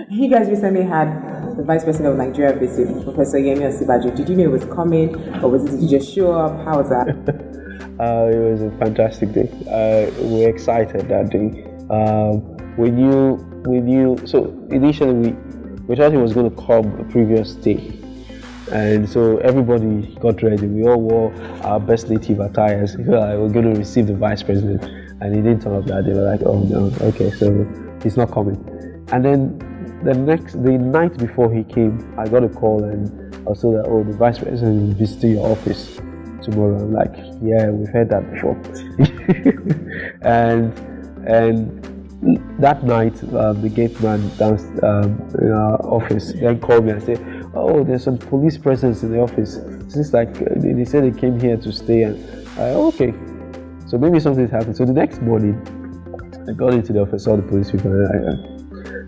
You guys recently had the Vice President of Nigeria visit, Professor Yemi Osibajo. Did you know it was coming, or did he just show up? How was that? It was a fantastic day. We were excited that day. We knew. So initially, we thought he was going to come the previous day, and so everybody got ready. We all wore our best native attires. We were going to receive the Vice President, and he didn't turn up that day. We were like, oh no, okay, so he's not coming. And then the night before he came, I got a call and I was told that, oh, the Vice President will visit your office tomorrow. I'm like, yeah, we've heard that before. and that night, the gate man down in our office then called me and said, oh, there's some police presence in the office. It's like they said they came here to stay, and okay, so maybe something's happened. So the next morning, I got into the office, saw the police people,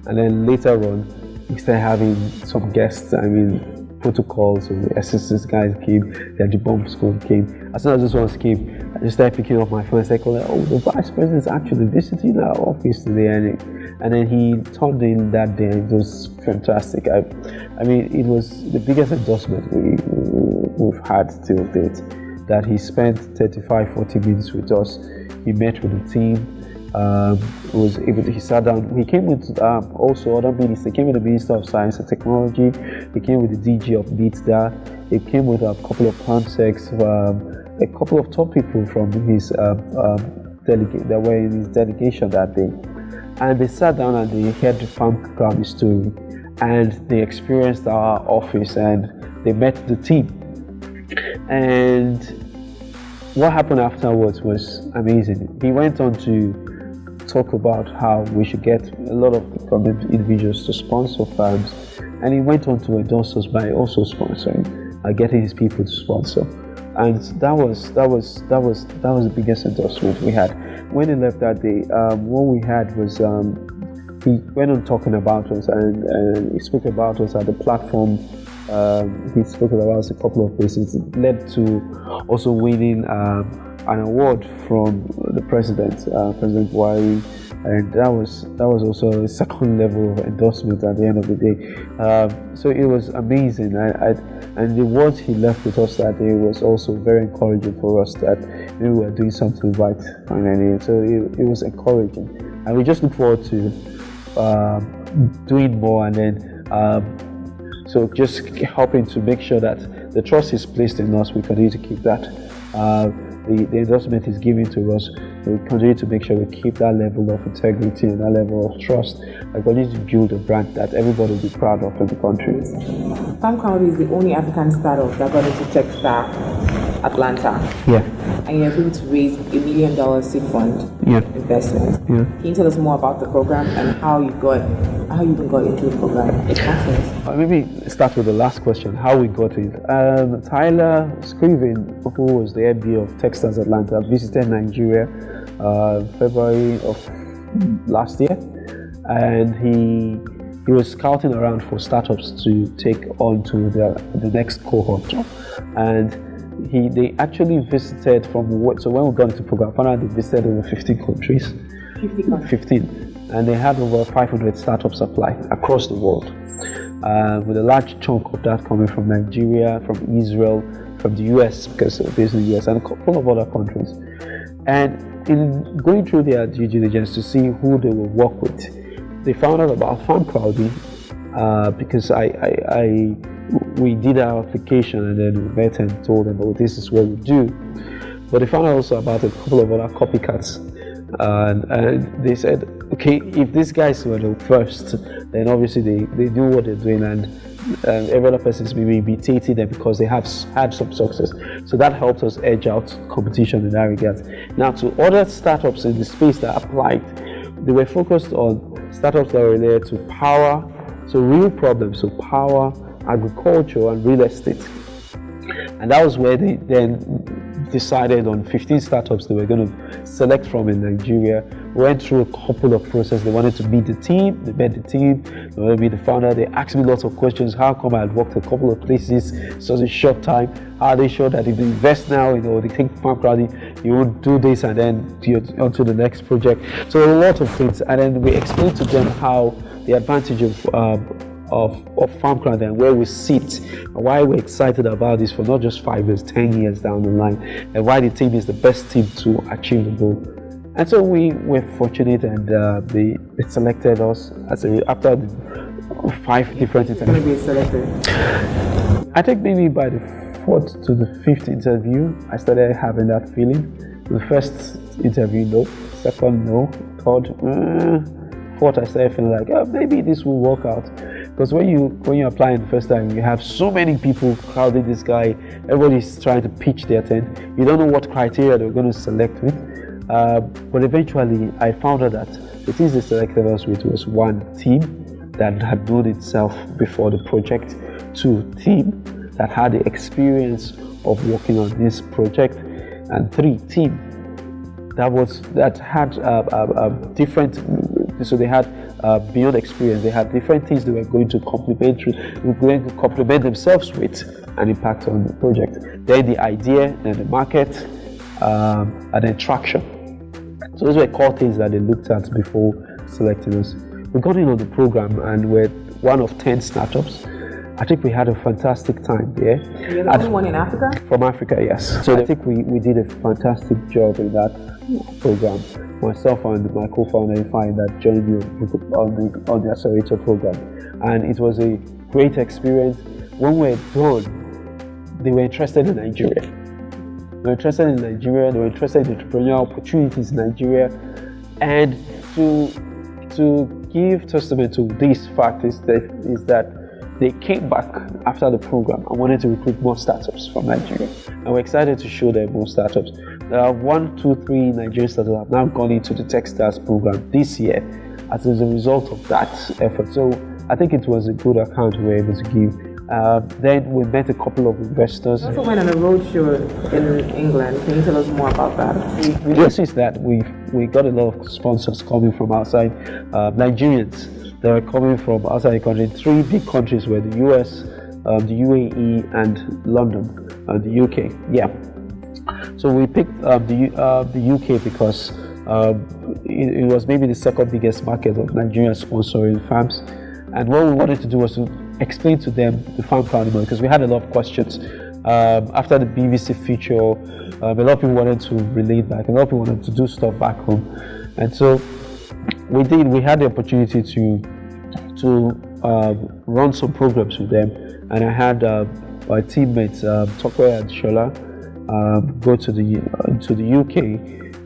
and then later on, we started having some guests. I mean, protocols, so the assistance guys came, the Agribusiness school came. As soon as those ones came, I just started picking up my phone and calling, oh, the Vice President is actually visiting our office today. And then he turned in that day, and it was fantastic. I mean, it was the biggest endorsement we've had till date, that he spent 35-40 minutes with us. He met with the team. He sat down. He came with also other ministers. He came with the Minister of Science and Technology. He came with the DG of NITDA. He came with a couple of Farmcrowdy, a couple of top people from his delegate that were in his delegation that day. And they sat down and they heard the Farmcrowdy story, and they experienced our office, and they met the team. And what happened afterwards was amazing. He went on to talk about how we should get a lot of individuals to sponsor farms, and he went on to endorse us by also sponsoring, getting his people to sponsor, and that was the biggest endorsement we had. When he left that day, what we had was he went on talking about us, and he spoke about us at the platform. He spoke about us a couple of places. It led to also winning an award from the president, President Buhari, and that was also a second level of endorsement at the end of the day. So it was amazing, and the words he left with us that day was also very encouraging for us, that we were doing something right finally. So it was encouraging, and we just look forward to doing more, and then so just helping to make sure that the trust is placed in us, we continue to keep that. The endorsement is given to us. We continue to make sure we keep that level of integrity and that level of trust. We continue to build a brand that everybody will be proud of in the country. Farmcrowdy is the only African startup that got into Techstars Atlanta. Yeah. And you're able to raise $1 million seed fund investment. Yeah. Can you tell us more about the program and how you even got into the program? It's process. Maybe start with the last question, how we got it. Tyler Scriven, who was the MD of Techstars Atlanta, visited Nigeria February of last year, and he was scouting around for startups to take on to the next cohort, and they actually visited so when we got into the program, found out they visited over 15 countries. 15, and they had over 500 startups apply across the world, with a large chunk of that coming from Nigeria, from Israel, from the US, because they're based in the US, and a couple of other countries. And in going through their due diligence to see who they will work with, they found out about Farmcrowdy, because we did our application, and then we met and told them, oh, this is what we do. But they found out also about a couple of other copycats, and they said, okay, if these guys were the first, then obviously they do what they're doing, and every other person is maybe imitating them because they have had some success. So that helped us edge out competition in that regard. Now, to other startups in the space that applied, they were focused on startups that were related to power, so real problems, so power, agriculture, and real estate. And that was where they then decided on 15 startups they were going to select from in Nigeria. We went through a couple of processes. They wanted to meet the team, they met the team, they wanted to meet the founder. They asked me lots of questions. How come I had worked a couple of places in such a short time? How are they sure that if they invest now, they think Farmcrowdy, you won't do this and then you're onto the next project? So a lot of things. And then we explained to them how the advantage of Farmcrowdy and where we sit, and why we're excited about this for not just 5 years, 10 years down the line, and why the team is the best team to achieve the goal. And so we were fortunate, and they selected us after the 5 different interviews. Going to be selected? I think maybe by the 4th to the 5th interview, I started having that feeling. The first interview, no. Second, no. Third, 4th, I started feeling like, oh, maybe this will work out. Because when you apply the first time, you have so many people crowding this guy. Everybody's trying to pitch their tent. You don't know what criteria they're going to select with. But eventually, I found out that the things they selected us with was 1, team that had known itself before the project. 2, team that had the experience of working on this project. And 3, team that had different. So they had beyond experience. They had different things they were going to complement themselves with and impact on the project. Then the idea, then the market, and then traction. So those were core things that they looked at before selecting us. We got in on the program and we're one of 10 startups. I think we had a fantastic time there. You're the only one in Africa? From Africa, yes. So I think we did a fantastic job in that program. Myself and my co-founder that joined me on the accelerator program, and it was a great experience. When we were done, they were interested in Nigeria. They were interested in entrepreneurial opportunities in Nigeria, and to give testament to this fact is that they came back after the program and wanted to recruit more startups from Nigeria. And we're excited to show them more startups. There are 1, 2, 3 Nigerian startups that have now gone into the Techstars program this year as a result of that effort. So I think it was a good account we were able to give. Then we met a couple of investors. You also went on a roadshow in England. Can you tell us more about that? We noticed that we got a lot of sponsors coming from outside, Nigerians. They were coming from outside the country. 3 big countries were the US, the UAE, and London, the UK. Yeah. So we picked the UK because it was maybe the second biggest market of Nigerian sponsoring farms. And what we wanted to do was to explain to them the Farmcrowdy model, because we had a lot of questions. After the BBC feature, a lot of people wanted to relate back, a lot of people wanted to do stuff back home. And so we had the opportunity to run some programs with them, and I had my teammates Tokwe and Shola go to the UK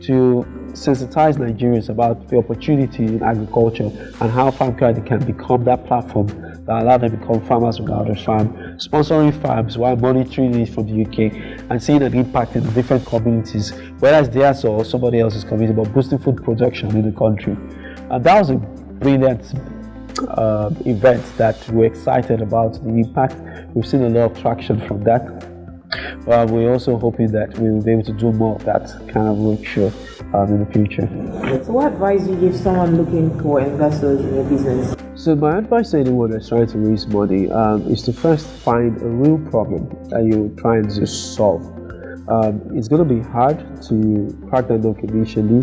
to sensitize Nigerians about the opportunity in agriculture and how Farmcrowdy can become that platform that allow them to become farmers without a farm, sponsoring farms while monitoring it from the UK and seeing an impact in the different communities, whether it's theirs or somebody else's community, but boosting food production in the country. And that was a brilliant event that we're excited about the impact. We've seen a lot of traction from that. We're also hoping that we will be able to do more of that kind of roadshow in the future. So what advice do you give someone looking for investors in your business? So my advice to anyone that's trying to raise money is to first find a real problem that you're trying to solve. It's going to be hard to crack that nut initially,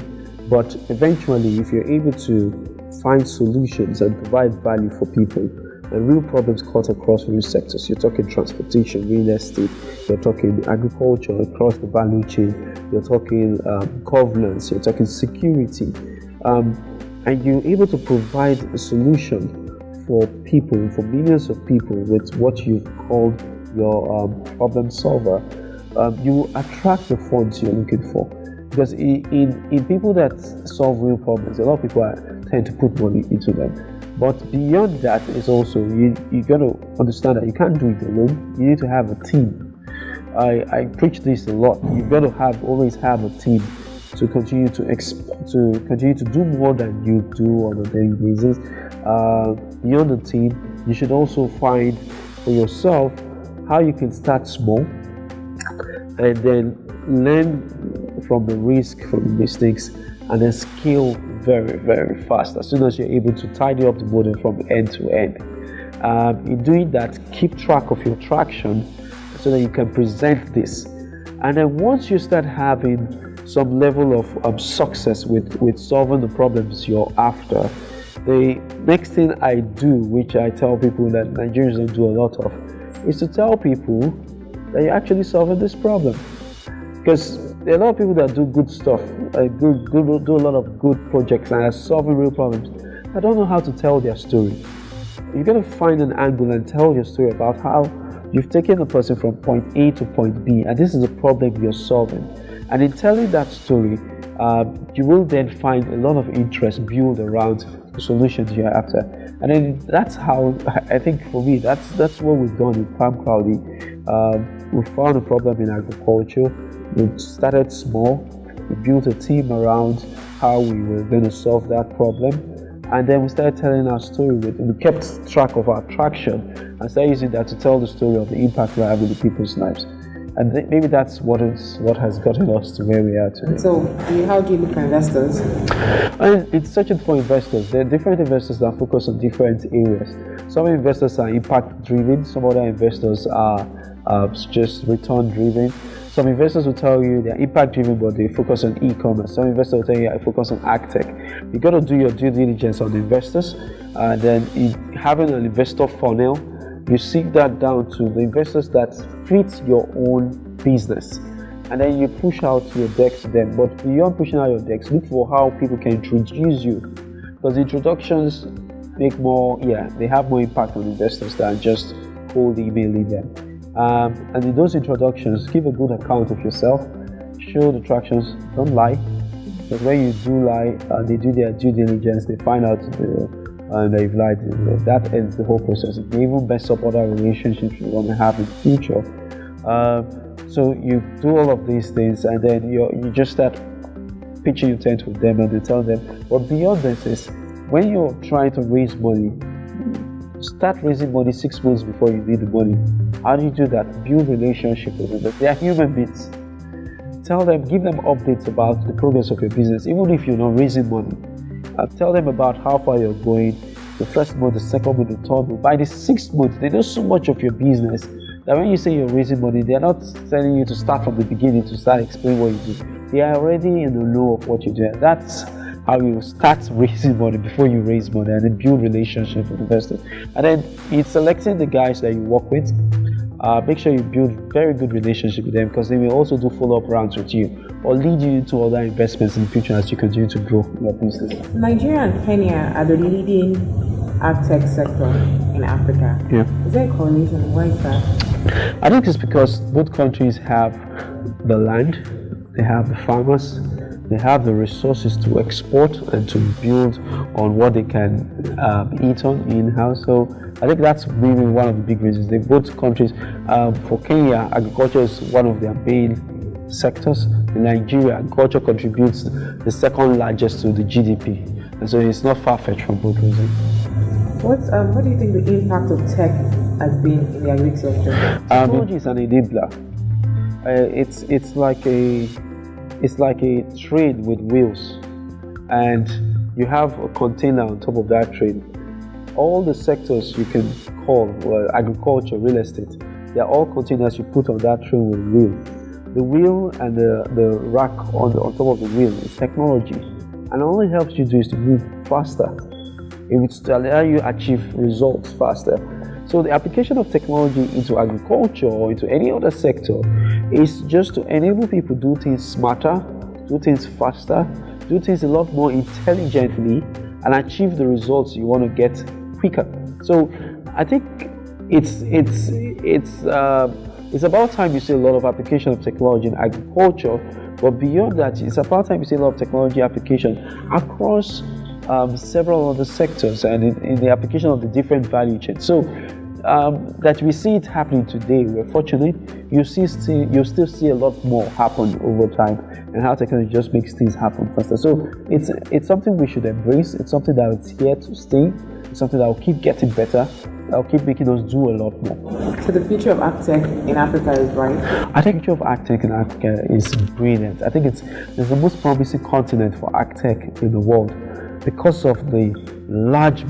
but eventually if you're able to find solutions and provide value for people, and real problems cut across real sectors. You're talking transportation, real estate, you're talking agriculture across the value chain, you're talking governance, you're talking security, and you're able to provide a solution for people, for millions of people with what you've called your problem solver. You attract the funds you're looking for. Because in people that solve real problems, a lot of people tend to put money into them. But beyond that is also, you got to understand that you can't do it alone. You need to have a team. I preach this a lot. You've got to always have a team to continue to do more than you do on a daily basis. Beyond the team, you should also find for yourself how you can start small and then learn from the risk, from the mistakes, and then scale very, very fast as soon as you're able to tidy up the model from end to end. In doing that, keep track of your traction so that you can present this. And then once you start having some level of success with solving the problems you're after, The next thing I do, which I tell people that Nigerians don't do a lot of, is to tell people that you're actually solving this problem. Because there are a lot of people that do good stuff, do a lot of good projects and are solving real problems. I don't know how to tell their story. You've got to find an angle and tell your story about how you've taken a person from point A to point B, and this is a problem you're solving. And in telling that story, you will then find a lot of interest built around the solutions you're after. And then that's how, I think for me, that's what we've done in Farmcrowdy. We found a problem in agriculture. We started small. We built a team around how we were going to solve that problem. And then we started telling our story. We kept track of our traction and started using that to tell the story of the impact we're having in people's lives. And maybe that's what has gotten us to where we are today. So, how do you look for investors? It's searching for investors. There are different investors that focus on different areas. Some investors are impact driven. Some other investors are just return driven. Some investors will tell you they're impact driven, but they focus on e-commerce. Some investors will tell you I focus on Agtech. You got to do your due diligence on the investors, and then having an investor funnel, you seek that down to the investors that fit your own business, and then you push out your decks to them. But beyond pushing out your decks, look for how people can introduce you, because introductions they have more impact on investors than just cold emailing them. And in those introductions, give a good account of yourself, show the tractions, don't lie, because when you do lie, they do their due diligence, they find out that you've lied, that ends the whole process. It may even mess up other relationships you want to have in the future. So you do all of these things, and then you just start pitching your tent with them, and they tell them. But beyond this is, when you're trying to raise money, start raising money 6 months before you need the money. How do you do that? Build relationship with them. They are human beings. Tell them, give them updates about the progress of your business, even if you're not raising money. Tell them about how far you're going, the first month, the second month, the third month. By the 6th month, they know so much of your business that when you say you're raising money, they're not telling you to start from the beginning to start explaining what you do. They are already in the know of what you do. And that's how you start raising money before you raise money, and then build relationships with investors. And then it's selecting the guys that you work with. Make sure you build very good relationship with them, because they will also do follow-up rounds with you or lead you into other investments in the future as you continue to grow your business. Nigeria and Kenya are the leading Agtech sector in Africa. Yeah. Is there a correlation? Why is that? I think it's because both countries have the land, they have the farmers, they have the resources to export and to build on what they can eat on in-house. So I think that's maybe one of the big reasons. Both countries, for Kenya, agriculture is one of their main sectors. In Nigeria, agriculture contributes the second largest to the GDP, and so it's not far-fetched from both reasons. What do you think the impact of tech has been in the agri sector? Technology is an enabler. It's like a train with wheels, and you have a container on top of that train. All the sectors you can call, agriculture, real estate, they are all containers you put on that train with wheel. The wheel and the rack on top of the wheel is technology, and all it helps you do is to move faster. It would allow you to achieve results faster. So the application of technology into agriculture or into any other sector is just to enable people to do things smarter, do things faster, do things a lot more intelligently, and achieve the results you want to get quicker. So I think it's about time you see a lot of application of technology in agriculture, but beyond that, it's about time you see a lot of technology application across several other sectors and in the application of the different value chains. So that we see it happening today, we're fortunate. You'll still see a lot more happen over time, and how technology just makes things happen faster. So it's something we should embrace. It's something that is here to stay. It's something that will keep getting better. That will keep making us do a lot more. So the future of Agtech in Africa is bright? I think the future of Agtech in Africa is brilliant. I think it's the most promising continent for Agtech in the world because of the large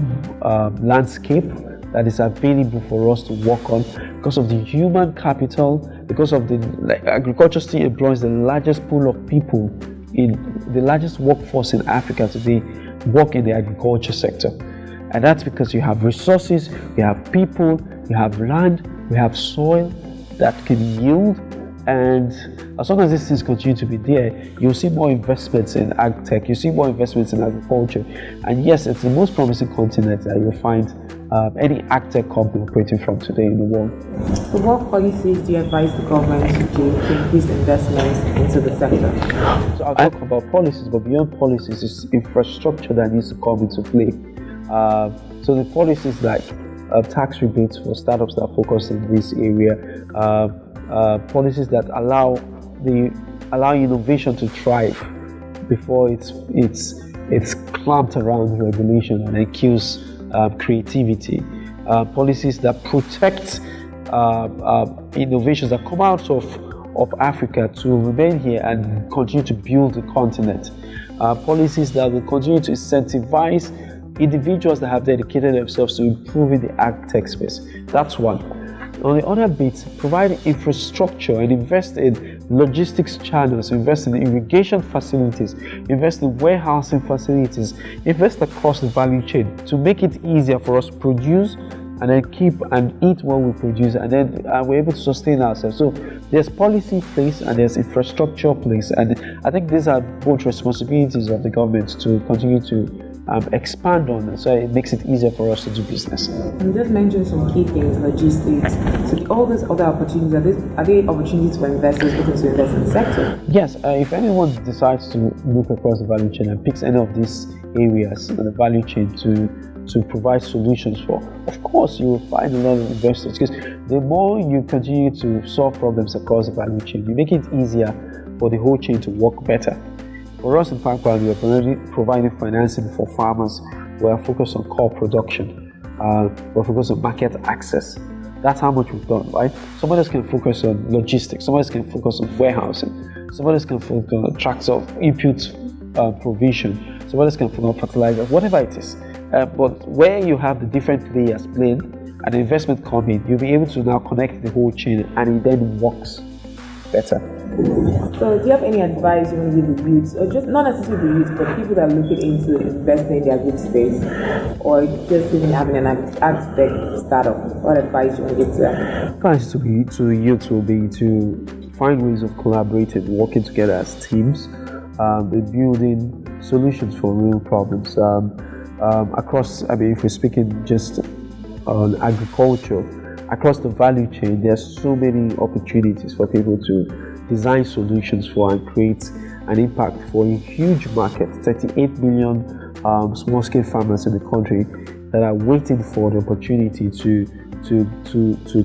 landscape that is available for us to work on, because of the human capital, because of the agriculture still employs the largest pool of people the largest workforce in Africa today work in the agriculture sector. And that's because you have resources, you have people, you have land, you have soil that can yield. And as long as these things continue to be there, you'll see more investments in Agtech, you see more investments in agriculture. And yes, it's the most promising continent that you'll find any Agtech company operating from today in the world. So what policies do you advise the government to do to increase investments into the sector? So I'll talk about policies, but beyond policies is infrastructure that needs to come into play. So the policies like tax rebates for startups that focus in this area, policies that allow innovation to thrive before it's clamped around regulation and it kills creativity. Policies that protect innovations that come out of Africa to remain here and continue to build the continent. Policies that will continue to incentivize individuals that have dedicated themselves to improving the Agtech space. That's one. On the other bit, provide infrastructure and invest in logistics channels, invest in irrigation facilities, invest in warehousing facilities, invest across the value chain to make it easier for us to produce and then keep and eat what we produce, and then we're able to sustain ourselves. So there's policy place and there's infrastructure place, and I think these are both responsibilities of the government to continue to expand on it, so it makes it easier for us to do business. You just mentioned some key things, logistics. So all those other opportunities, are they opportunities for investors looking to invest in the sector? Yes, if anyone decides to look across the value chain and picks any of these areas in the value chain to provide solutions for, of course you will find a lot of investors, because the more you continue to solve problems across the value chain, you make it easier for the whole chain to work better. For us in Farmcrowdy, we are already providing financing for farmers. We are focused on core production. We're focused on market access. That's how much we've done, right? Some others can focus on logistics. Some others can focus on warehousing. Some others can focus on tractor input provision. Some others can focus on fertilizer, whatever it is. But where you have the different players playing and the investment coming, you'll be able to now connect the whole chain, and it then works better. So do you have any advice you want to give the youths, or just not necessarily the youths, but people that are looking into investing in their good space, or just even having an Agtech startup? What advice you want to give to them? Advice to the youth will be to find ways of collaborating, working together as teams, in building solutions for real problems across. I mean, if we're speaking just on agriculture, across the value chain, there's so many opportunities for people to design solutions for and create an impact for a huge market. 38 million small-scale farmers in the country that are waiting for the opportunity to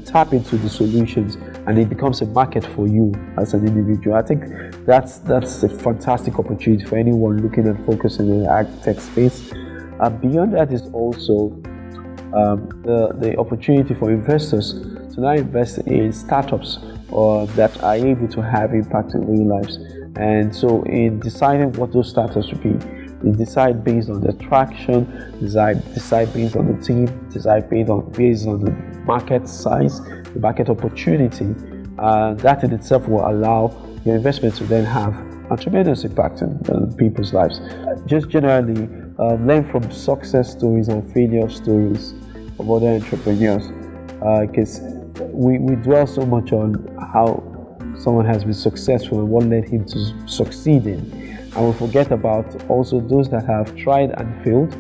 tap into the solutions, and it becomes a market for you as an individual. I think that's a fantastic opportunity for anyone looking and focusing in the Agtech space. Beyond that is also the opportunity for investors to now invest in startups that are able to have impact in real lives. And so in deciding what those startups should be, they decide based on the traction, decide based on the team, decide based on the market size, the market opportunity. That in itself will allow your investment to then have a tremendous impact on people's lives. Just generally learn from success stories and failure stories of other entrepreneurs, because we dwell so much on how someone has been successful and what led him to succeed in, and we forget about also those that have tried and failed,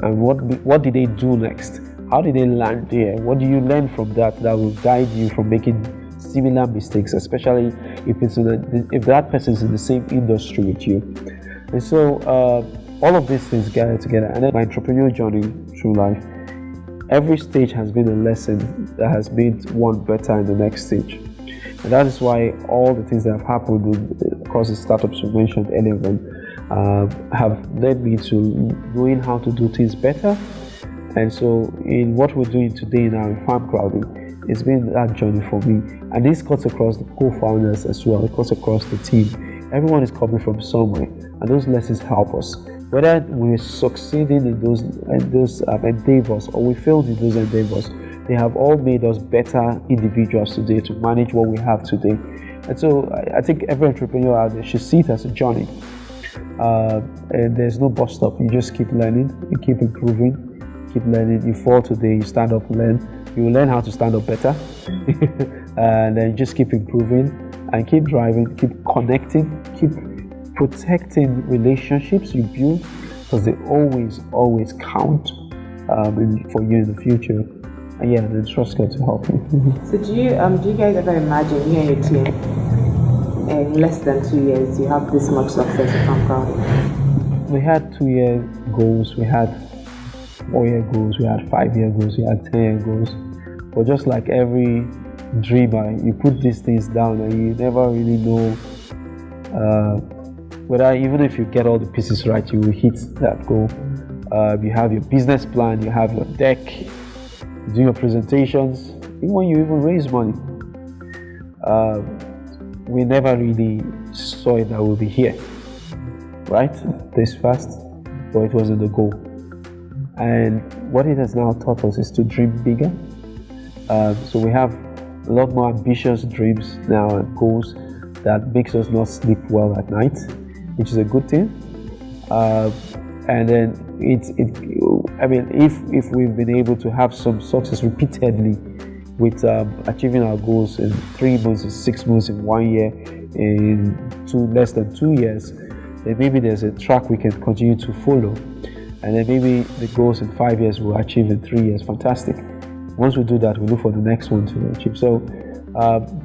and what did they do next? How did they land there? What do you learn from that will guide you from making similar mistakes, especially if that person is in the same industry with you? And so all of these things gather together, and then my entrepreneurial journey through life, every stage has been a lesson that has made one better in the next stage. And that is why all the things that have happened across the startups we mentioned earlier have led me to knowing how to do things better. And so in what we're doing today now in Farmcrowdy, it's been that journey for me. And this cuts across the co-founders as well, it cuts across the team. Everyone is coming from somewhere, and those lessons help us. Whether we're succeeding in those endeavors or we failed in those endeavors, they have all made us better individuals today to manage what we have today. And so I think every entrepreneur out there should see it as a journey. and there's no bus stop. You just keep learning, you keep improving, keep learning. You fall today, you stand up, learn. You will learn how to stand up better, and then just keep improving and keep driving, keep connecting, keep protecting relationships you build, because they always count for you in the future. And yeah, then trust God to help you. So do you guys ever imagine you and your team in less than 2 years you have this much success with Farmcrowdy? We had 2-year goals, we had 4-year goals, we had 5-year goals, we had 10-year goals. But just like every dreamer, you put these things down and you never really know whether, even if you get all the pieces right, you will hit that goal. You have your business plan, you have your deck, you do your presentations, even when you even raise money. We never really saw it that we'll be here, right? This fast, but it wasn't the goal. And what it has now taught us is to dream bigger. So we have a lot more ambitious dreams now and goals that makes us not sleep well at night, which is a good thing. And then if we've been able to have some success repeatedly with achieving our goals in 3 months, in 6 months, in 1 year, in less than 2 years, then maybe there's a track we can continue to follow. And then maybe the goals in 5 years we'll achieve in 3 years. Fantastic. Once we do that, we look for the next one to achieve. So,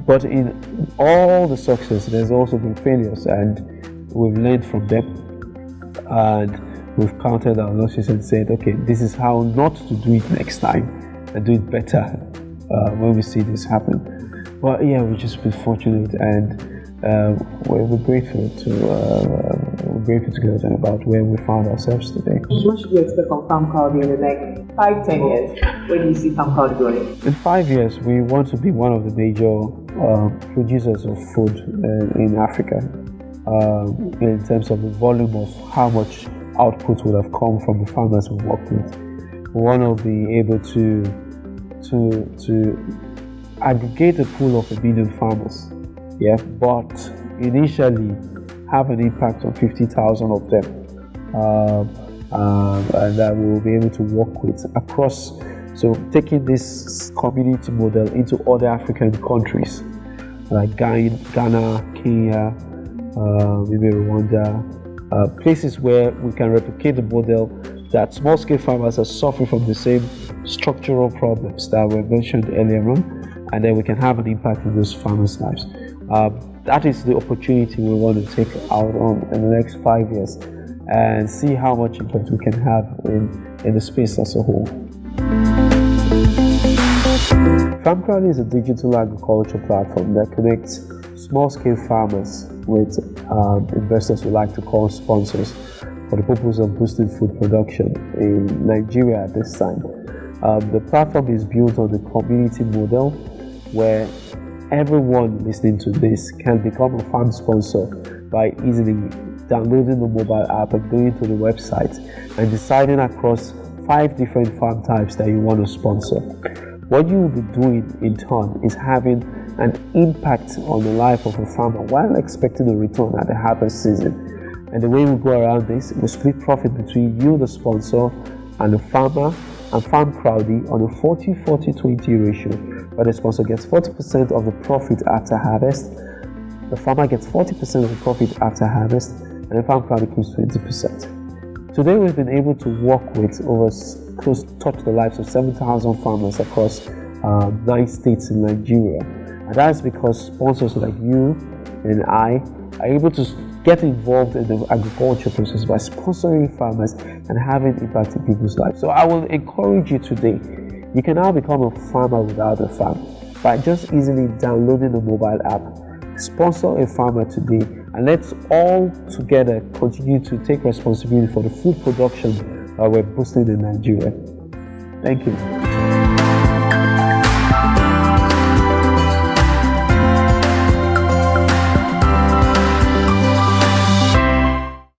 but in all the success, there's also been failures, and we've learned from them, and we've counted our losses and said, okay, this is how not to do it next time, and do it better when we see this happen. But yeah, we've just been fortunate, and we're grateful to God about where we found ourselves today. What should we expect from Farmcrowdy in the next 5-10 years? Where do you see Farmcrowdy going? In 5 years, we want to be one of the major producers of food in Africa, in terms of the volume of how much output would have come from the farmers we work with. We want to be able to aggregate a pool of 1 million farmers, yeah, but initially have an impact on 50,000 of them, and that we will be able to work with across. So taking this community model into other African countries like Ghana, Kenya, maybe Rwanda, places where we can replicate the model that small-scale farmers are suffering from the same structural problems that were mentioned earlier on, and then we can have an impact in those farmers' lives. That is the opportunity we want to take out on in the next 5 years, and see how much impact we can have in the space as a whole. Farmcrowdy is a digital agriculture platform that connects small-scale farmers with investors we like to call sponsors for the purpose of boosting food production in Nigeria at this time. The platform is built on the community model where everyone listening to this can become a farm sponsor by easily downloading the mobile app and going to the website and deciding across 5 different farm types that you want to sponsor. What you will be doing in turn is having an impact on the life of a farmer while expecting a return at the harvest season. And the way we go around this, we split profit between you, the sponsor, and the farmer, and Farmcrowdy on a 40-40-20 ratio, where the sponsor gets 40% of the profit after harvest, the farmer gets 40% of the profit after harvest, and the Farmcrowdy keeps 20%. Today we've been able to work with touch the lives of 7,000 farmers across 9 states in Nigeria. And that's because sponsors like you and I are able to get involved in the agriculture process by sponsoring farmers and having impact in people's lives. So I will encourage you today, you can now become a farmer without a farm by just easily downloading the mobile app. Sponsor a farmer today, and let's all together continue to take responsibility for the food production that we're boosting in Nigeria. Thank you.